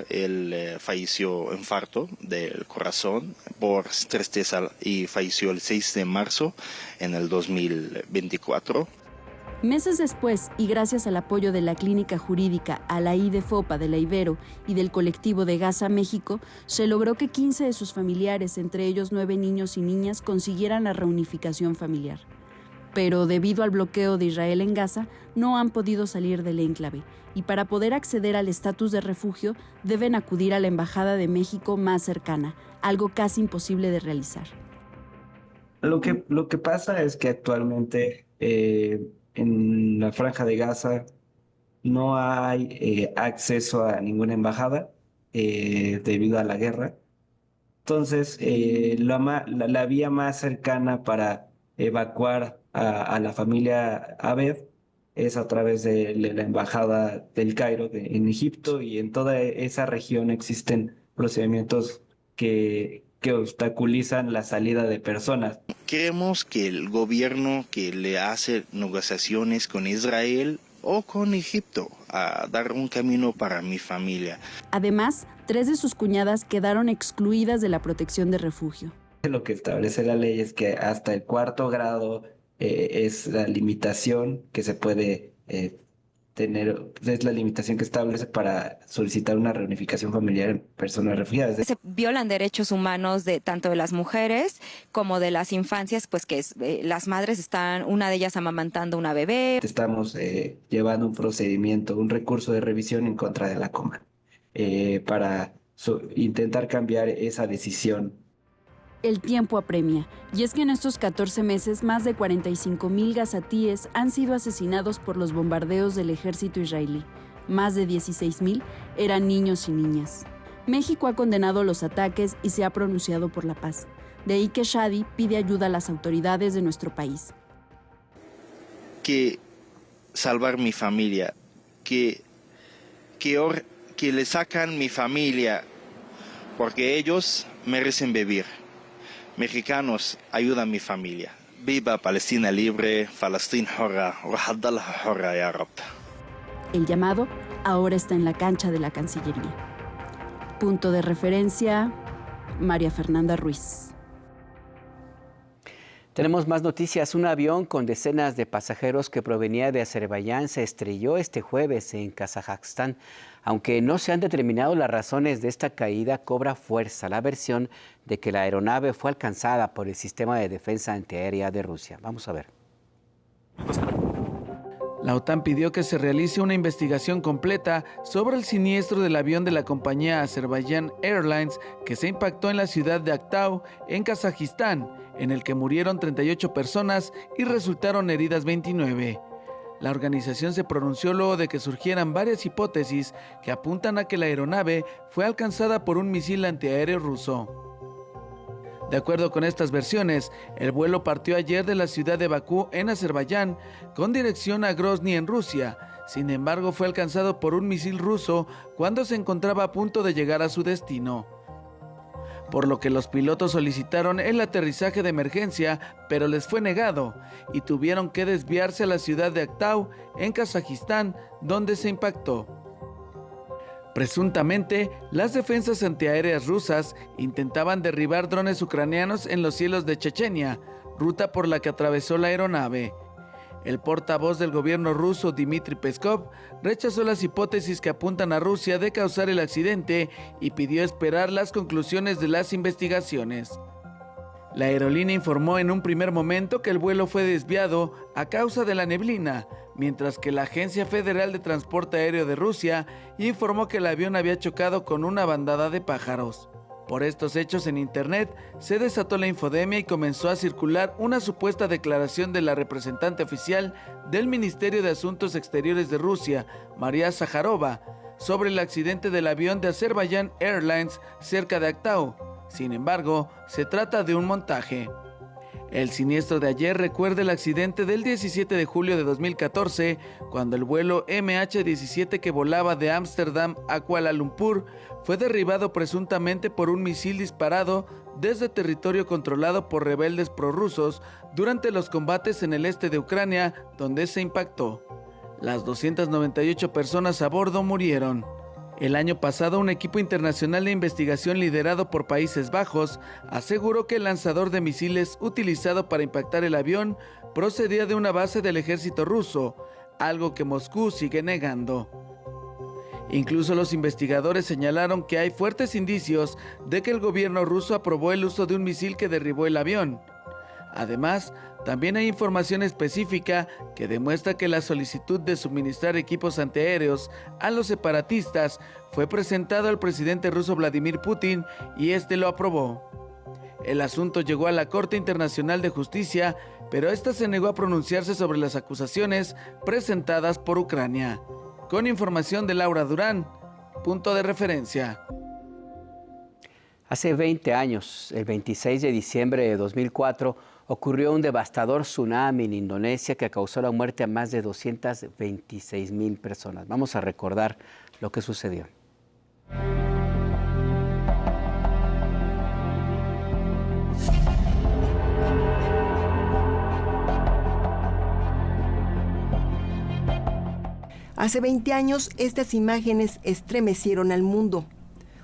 Él falleció infarto del corazón por tristeza y falleció el 6 de marzo en el 2024. Meses después, y gracias al apoyo de la Clínica Jurídica Alaí de Fopa de la Ibero y del colectivo de Gaza México, se logró que 15 de sus familiares, entre ellos 9 niños y niñas, consiguieran la reunificación familiar. Pero debido al bloqueo de Israel en Gaza, no han podido salir del enclave, y para poder acceder al estatus de refugio deben acudir a la Embajada de México más cercana, algo casi imposible de realizar. Lo que pasa es que actualmente en la Franja de Gaza no hay acceso a ninguna embajada debido a la guerra. Entonces, la vía más cercana para evacuar a la familia Abed es a través de la embajada del Cairo en Egipto, y en toda esa región existen procedimientos que obstaculizan la salida de personas. Queremos que el gobierno que le hace negociaciones con Israel o con Egipto, a dar un camino para mi familia. Además, 3 de sus cuñadas quedaron excluidas de la protección de refugio. Lo que establece la ley es que hasta el 4º grado es la limitación que se puede tener, es la limitación que establece para solicitar una reunificación familiar en personas refugiadas. Se violan derechos humanos de tanto de las mujeres como de las infancias, pues que las madres están, una de ellas amamantando una bebé. Estamos llevando un procedimiento, un recurso de revisión en contra de la Coma para intentar cambiar esa decisión. El tiempo apremia, y es que en estos 14 meses más de 45,000 gazatíes han sido asesinados por los bombardeos del ejército israelí. Más de 16,000 eran niños y niñas. México ha condenado los ataques y se ha pronunciado por la paz. De ahí que Shadi pide ayuda a las autoridades de nuestro país. Que salvar mi familia, que le sacan mi familia, porque ellos merecen vivir. Mexicanos, ayuda a mi familia. Viva Palestina libre, Palestina hurra, Wahadallah hurra, ya Rab. El llamado ahora está en la cancha de la Cancillería. Punto de referencia, María Fernanda Ruiz. Tenemos más noticias. Un avión con decenas de pasajeros que provenía de Azerbaiyán se estrelló este jueves en Kazajstán. Aunque no se han determinado las razones de esta caída, cobra fuerza la versión de que la aeronave fue alcanzada por el sistema de defensa antiaérea de Rusia. Vamos a ver. La OTAN pidió que se realice una investigación completa sobre el siniestro del avión de la compañía Azerbaijan Airlines que se impactó en la ciudad de Aktau, en Kazajistán, en el que murieron 38 personas y resultaron heridas 29. La organización se pronunció luego de que surgieran varias hipótesis que apuntan a que la aeronave fue alcanzada por un misil antiaéreo ruso. De acuerdo con estas versiones, el vuelo partió ayer de la ciudad de Bakú, en Azerbaiyán, con dirección a Grozny, en Rusia. Sin embargo, fue alcanzado por un misil ruso cuando se encontraba a punto de llegar a su destino. Por lo que los pilotos solicitaron el aterrizaje de emergencia, pero les fue negado y tuvieron que desviarse a la ciudad de Aktau, en Kazajistán, donde se impactó. Presuntamente, las defensas antiaéreas rusas intentaban derribar drones ucranianos en los cielos de Chechenia, ruta por la que atravesó la aeronave. El portavoz del gobierno ruso, Dmitry Peskov, rechazó las hipótesis que apuntan a Rusia de causar el accidente y pidió esperar las conclusiones de las investigaciones. La aerolínea informó en un primer momento que el vuelo fue desviado a causa de la neblina, mientras que la Agencia Federal de Transporte Aéreo de Rusia informó que el avión había chocado con una bandada de pájaros. Por estos hechos en Internet se desató la infodemia y comenzó a circular una supuesta declaración de la representante oficial del Ministerio de Asuntos Exteriores de Rusia, María Zakharova, sobre el accidente del avión de Azerbaijan Airlines cerca de Aktau. Sin embargo, se trata de un montaje. El siniestro de ayer recuerda el accidente del 17 de julio de 2014, cuando el vuelo MH17 que volaba de Ámsterdam a Kuala Lumpur fue derribado presuntamente por un misil disparado desde territorio controlado por rebeldes prorrusos durante los combates en el este de Ucrania, donde se impactó. Las 298 personas a bordo murieron. El año pasado, un equipo internacional de investigación liderado por Países Bajos aseguró que el lanzador de misiles utilizado para impactar el avión procedía de una base del ejército ruso, algo que Moscú sigue negando. Incluso los investigadores señalaron que hay fuertes indicios de que el gobierno ruso aprobó el uso de un misil que derribó el avión. Además, también hay información específica que demuestra que la solicitud de suministrar equipos antiaéreos a los separatistas fue presentada al presidente ruso Vladimir Putin y este lo aprobó. El asunto llegó a la Corte Internacional de Justicia, pero esta se negó a pronunciarse sobre las acusaciones presentadas por Ucrania. Con información de Laura Durán, punto de referencia. Hace 20 años, el 26 de diciembre de 2004, ocurrió un devastador tsunami en Indonesia que causó la muerte a más de 226,000 personas. Vamos a recordar lo que sucedió. Hace 20 años, estas imágenes estremecieron al mundo.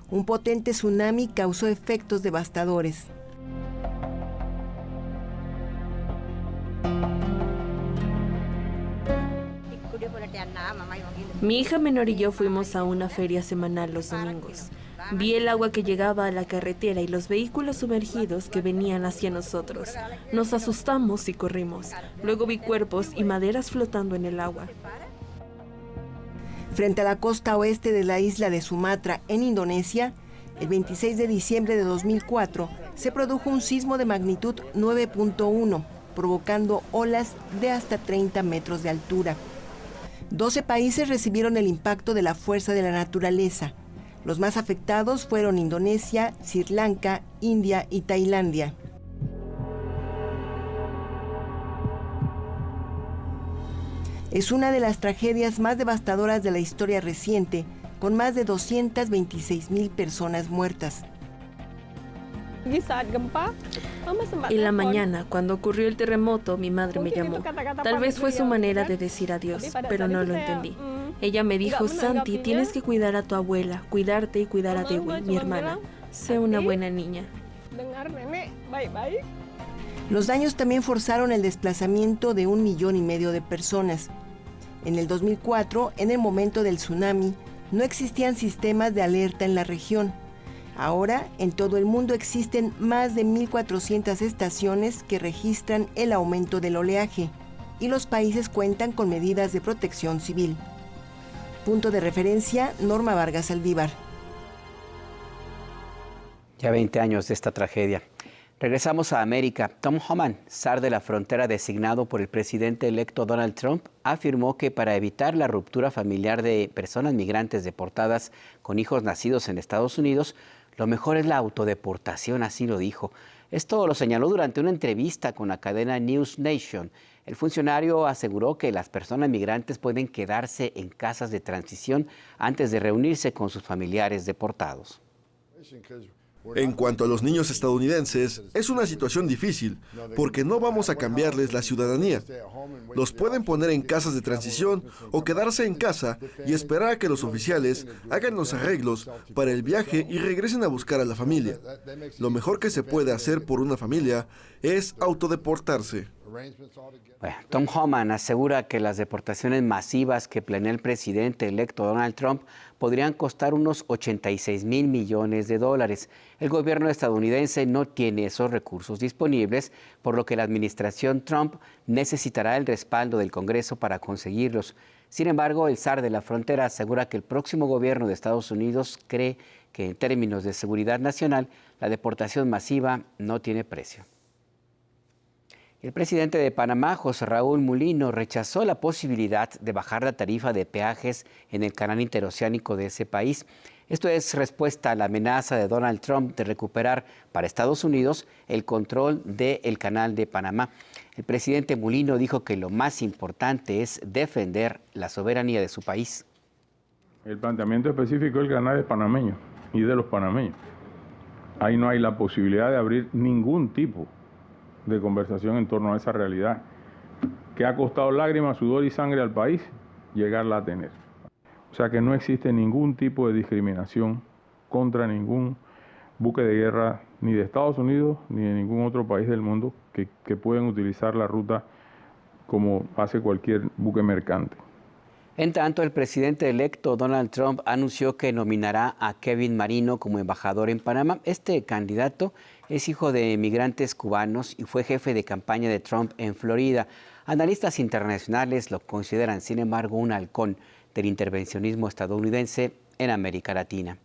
Un potente tsunami causó efectos devastadores. Mi hija menor y yo fuimos a una feria semanal los domingos. Vi el agua que llegaba a la carretera y los vehículos sumergidos que venían hacia nosotros. Nos asustamos y corrimos. Luego vi cuerpos y maderas flotando en el agua. Frente a la costa oeste de la isla de Sumatra, en Indonesia, el 26 de diciembre de 2004, se produjo un sismo de magnitud 9.1, provocando olas de hasta 30 metros de altura. 12 países recibieron el impacto de la fuerza de la naturaleza. Los más afectados fueron Indonesia, Sri Lanka, India y Tailandia. Es una de las tragedias más devastadoras de la historia reciente, con más de 226,000 personas muertas. En la mañana, cuando ocurrió el terremoto, mi madre me llamó. Tal vez fue su manera de decir adiós, pero no lo entendí. Ella me dijo, Santi, tienes que cuidar a tu abuela, cuidarte y cuidar a Dewi, mi hermana. Sé una buena niña. Los daños también forzaron el desplazamiento de 1,5 millones de personas. En el 2004, en el momento del tsunami, no existían sistemas de alerta en la región. Ahora, en todo el mundo existen más de 1,400 estaciones que registran el aumento del oleaje, y los países cuentan con medidas de protección civil. Punto de referencia, Norma Vargas Saldívar. Ya 20 años de esta tragedia. Regresamos a América. Tom Homan, zar de la frontera designado por el presidente electo Donald Trump, afirmó que para evitar la ruptura familiar de personas migrantes deportadas con hijos nacidos en Estados Unidos, lo mejor es la autodeportación, así lo dijo. Esto lo señaló durante una entrevista con la cadena News Nation. El funcionario aseguró que las personas migrantes pueden quedarse en casas de transición antes de reunirse con sus familiares deportados. En cuanto a los niños estadounidenses, es una situación difícil, porque no vamos a cambiarles la ciudadanía. Los pueden poner en casas de transición o quedarse en casa y esperar a que los oficiales hagan los arreglos para el viaje y regresen a buscar a la familia. Lo mejor que se puede hacer por una familia es autodeportarse. Bueno, Tom Homan asegura que las deportaciones masivas que planea el presidente electo Donald Trump podrían costar unos $86,000 millones. El gobierno estadounidense no tiene esos recursos disponibles, por lo que la administración Trump necesitará el respaldo del Congreso para conseguirlos. Sin embargo, el zar de la frontera asegura que el próximo gobierno de Estados Unidos cree que en términos de seguridad nacional, la deportación masiva no tiene precio. El presidente de Panamá, José Raúl Mulino, rechazó la posibilidad de bajar la tarifa de peajes en el canal interoceánico de ese país. Esto es respuesta a la amenaza de Donald Trump de recuperar para Estados Unidos el control del canal de Panamá. El presidente Mulino dijo que lo más importante es defender la soberanía de su país. El planteamiento específico del canal es panameño y de los panameños. Ahí no hay la posibilidad de abrir ningún tipo de conversación en torno a esa realidad que ha costado lágrimas, sudor y sangre al país llegarla a tener. O sea que no existe ningún tipo de discriminación contra ningún buque de guerra ni de Estados Unidos ni de ningún otro país del mundo que pueden utilizar la ruta como hace cualquier buque mercante. En tanto, el presidente electo Donald Trump anunció que nominará a Kevin Marino como embajador en Panamá. Este candidato es hijo de migrantes cubanos y fue jefe de campaña de Trump en Florida. Analistas internacionales lo consideran, sin embargo, un halcón del intervencionismo estadounidense en América Latina.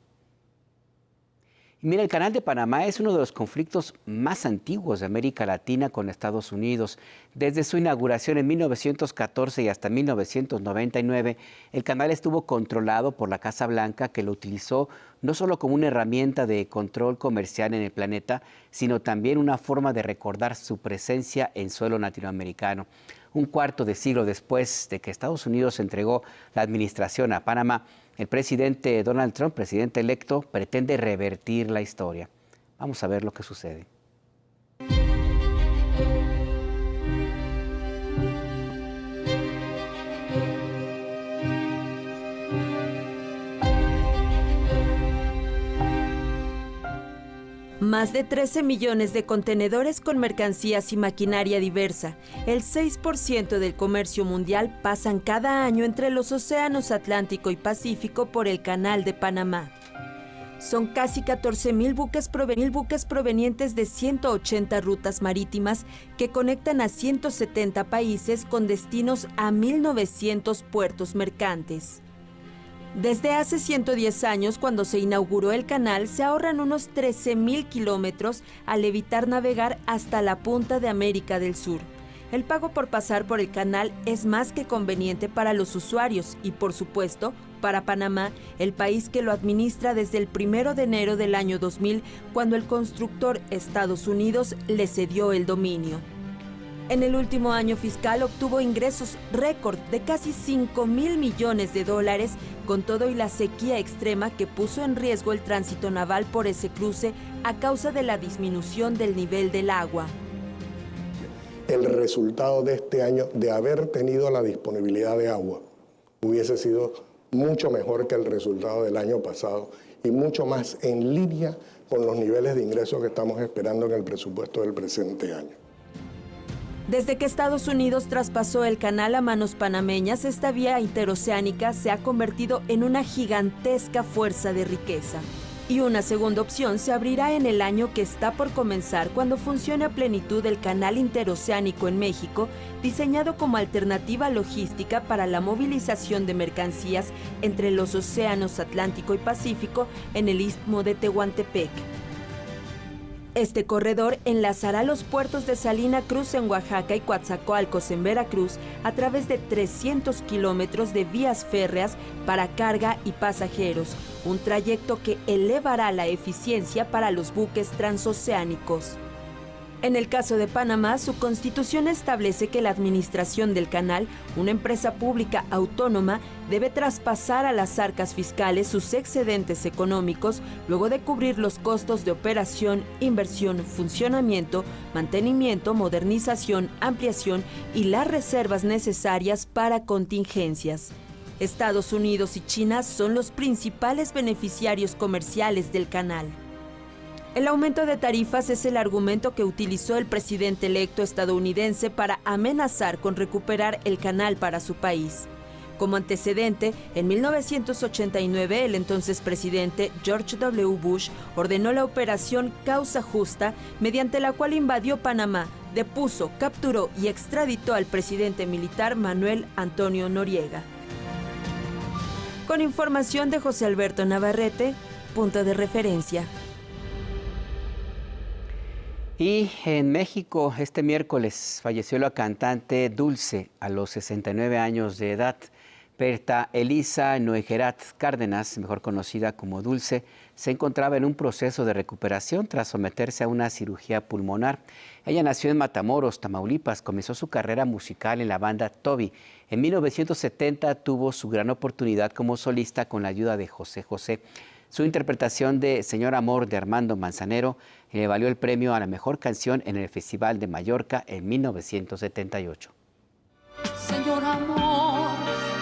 Y mira, el Canal de Panamá es uno de los conflictos más antiguos de América Latina con Estados Unidos. Desde su inauguración en 1914 y hasta 1999, el canal estuvo controlado por la Casa Blanca, que lo utilizó no solo como una herramienta de control comercial en el planeta, sino también una forma de recordar su presencia en suelo latinoamericano. Un cuarto de siglo después de que Estados Unidos entregó la administración a Panamá, el presidente Donald Trump, presidente electo, pretende revertir la historia. Vamos a ver lo que sucede. Más de 13 millones de contenedores con mercancías y maquinaria diversa, el 6% del comercio mundial, pasan cada año entre los océanos Atlántico y Pacífico por el Canal de Panamá. Son casi 14,000 buques provenientes de 180 rutas marítimas que conectan a 170 países con destinos a 1,900 puertos mercantes. Desde hace 110 años, cuando se inauguró el canal, se ahorran unos 13,000 kilómetros al evitar navegar hasta la punta de América del Sur. El pago por pasar por el canal es más que conveniente para los usuarios y, por supuesto, para Panamá, el país que lo administra desde el 1 de enero del año 2000, cuando el constructor Estados Unidos le cedió el dominio. En el último año fiscal obtuvo ingresos récord de casi $5,000 millones, con todo y la sequía extrema que puso en riesgo el tránsito naval por ese cruce a causa de la disminución del nivel del agua. El resultado de este año de haber tenido la disponibilidad de agua hubiese sido mucho mejor que el resultado del año pasado y mucho más en línea con los niveles de ingresos que estamos esperando en el presupuesto del presente año. Desde que Estados Unidos traspasó el canal a manos panameñas, esta vía interoceánica se ha convertido en una gigantesca fuerza de riqueza. Y una segunda opción se abrirá en el año que está por comenzar, cuando funcione a plenitud el canal interoceánico en México, diseñado como alternativa logística para la movilización de mercancías entre los océanos Atlántico y Pacífico en el istmo de Tehuantepec. Este corredor enlazará los puertos de Salina Cruz en Oaxaca y Coatzacoalcos en Veracruz a través de 300 kilómetros de vías férreas para carga y pasajeros, un trayecto que elevará la eficiencia para los buques transoceánicos. En el caso de Panamá, su constitución establece que la administración del canal, una empresa pública autónoma, debe traspasar a las arcas fiscales sus excedentes económicos luego de cubrir los costos de operación, inversión, funcionamiento, mantenimiento, modernización, ampliación y las reservas necesarias para contingencias. Estados Unidos y China son los principales beneficiarios comerciales del canal. El aumento de tarifas es el argumento que utilizó el presidente electo estadounidense para amenazar con recuperar el canal para su país. Como antecedente, en 1989 el entonces presidente George W. Bush ordenó la operación Causa Justa, mediante la cual invadió Panamá, depuso, capturó y extraditó al presidente militar Manuel Antonio Noriega. Con información de José Alberto Navarrete, Punto de Referencia. Y en México, este miércoles falleció la cantante Dulce a los 69 años de edad. Berta Elisa Noegerat Cárdenas, mejor conocida como Dulce, se encontraba en un proceso de recuperación tras someterse a una cirugía pulmonar. Ella nació en Matamoros, Tamaulipas. Comenzó su carrera musical en la banda Toby. En 1970 tuvo su gran oportunidad como solista con la ayuda de José José. Su interpretación de Señor Amor de Armando Manzanero le valió el premio a la mejor canción en el Festival de Mallorca en 1978. Señor Amor,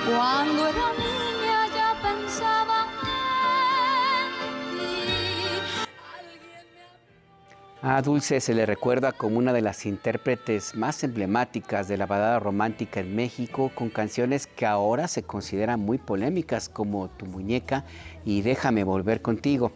cuando era niña ya pensaba en ti. A Dulce se le recuerda como una de las intérpretes más emblemáticas de la balada romántica en México, con canciones que ahora se consideran muy polémicas, como Tu Muñeca y Déjame Volver Contigo.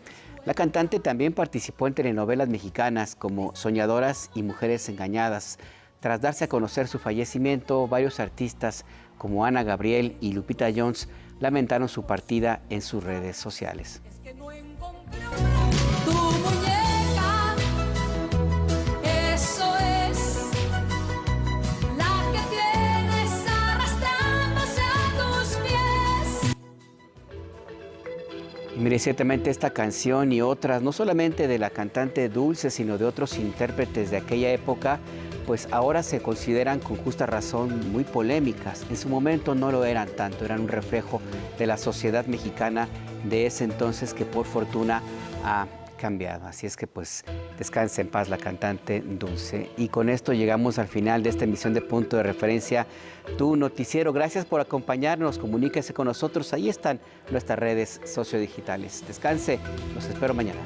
La cantante también participó en telenovelas mexicanas como Soñadoras y Mujeres Engañadas. Tras darse a conocer su fallecimiento, varios artistas como Ana Gabriel y Lupita Jones lamentaron su partida en sus redes sociales. Tu muñeca, eso es la que tienes arrastrándose a tus pies. Y mire, ciertamente esta canción y otras, no solamente de la cantante Dulce, sino de otros intérpretes de aquella época, pues ahora se consideran con justa razón muy polémicas. En su momento no lo eran tanto, eran un reflejo de la sociedad mexicana de ese entonces, que por fortuna ha cambiado. Así es que pues descanse en paz la cantante Dulce. Y con esto llegamos al final de esta emisión de Punto de Referencia, tu noticiero. Gracias por acompañarnos, comuníquese con nosotros. Ahí están nuestras redes sociodigitales. Descanse, los espero mañana.